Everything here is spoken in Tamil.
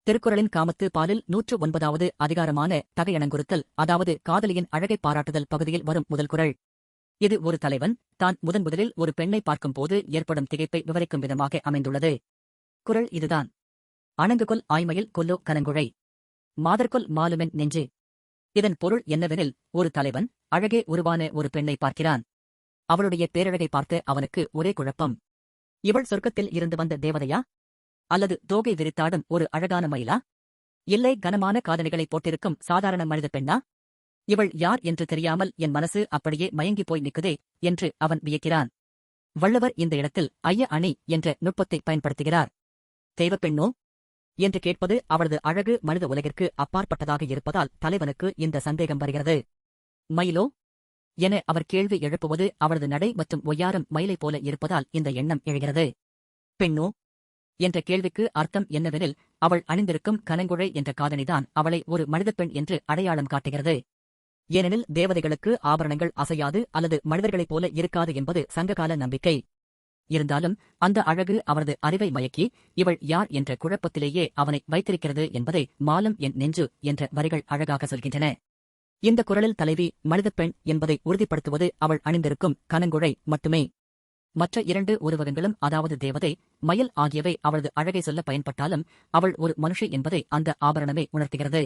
திருக்குறளின் காமத்து பாலில் 109வது அதிகாரமான தகையணங்குறுத்தல், அதாவது காதலியின் அழகைப் பாராட்டுதல் பகுதியில் வரும் முதல் குறள். இது ஒரு தலைவன் தான் முதலில் ஒரு பெண்ணை பார்க்கும்போது ஏற்படும் திகைப்பை விவரிக்கும் விதமாக அமைந்துள்ளது. குறள் இதுதான். அணங்குகொல் ஆய்மயில் கொல்லோ கனங்குழை மாதர்கொல் மாலுமென் நெஞ்சு. இதன் பொருள் என்னவெனில், ஒரு தலைவன் அழகே உருவான ஒரு பெண்ணை பார்க்கிறான். அவளுடைய பேரழகை பார்த்து அவனுக்கு ஒரே குழப்பம். இவள் சொர்க்கத்தில் இருந்து வந்த தேவதையா, அல்லது தோகை விரித்தாடும் ஒரு அழகான மயிலா, இல்லை கனமான காதணிகளை போட்டிருக்கும் சாதாரண மனித பெண்ணா? இவள் யார் என்று தெரியாமல் என் மனசு அப்படியே மயங்கிப் போய் நிற்குதே என்று அவன் வியக்கிறான். வள்ளுவர் இந்த இடத்தில் ஐய அணி என்ற நுட்பத்தை பயன்படுத்துகிறார். தெய்வப்பெண்ணோ என்று கேட்பது அவளது அழகு மனித உலகிற்கு அப்பாற்பட்டதாக இருப்பதால் தலைவனுக்கு இந்த சந்தேகம் வருகிறது. மயிலோ என அவர் கேள்வி எழுப்புவது அவளது நடை மற்றும் ஒய்யாரம் மயிலைப் போல இருப்பதால் இந்த எண்ணம் எழுகிறது. பெண்ணோ என்ற கேள்விக்கு அர்த்தம் என்னவெனில், அவள் அணிந்திருக்கும் கனங்குழை என்ற காதணிதான் அவளை ஒரு மனிதப்பெண் என்று அடையாளம் காட்டுகிறது. ஏனெனில் தேவதைகளுக்கு ஆபரணங்கள் அசையாது அல்லது மனிதர்களைப் போல இருக்காது என்பது சங்ககால நம்பிக்கை. இருந்தாலும் அந்த அழகு அவரது அறிவை மயக்கி இவள் யார் என்ற குழப்பத்திலேயே அவனை வைத்திருக்கிறது என்பதை மாலும் என் நெஞ்சு என்ற வரிகள் அழகாக சொல்கின்றன. இந்த குறளில் தலைவி மனிதப்பெண் என்பதை உறுதிப்படுத்துவது அவள் அணிந்திருக்கும் கனங்குழை மட்டுமே. மற்ற இரண்டு உருவகங்களும், அதாவது தேவதை, மயில் ஆகியவை அவளது அழகை சொல்ல பயன்பட்டாலும் அவள் ஒரு மனுஷி என்பதை அந்த ஆபரணமே உணர்த்துகிறது.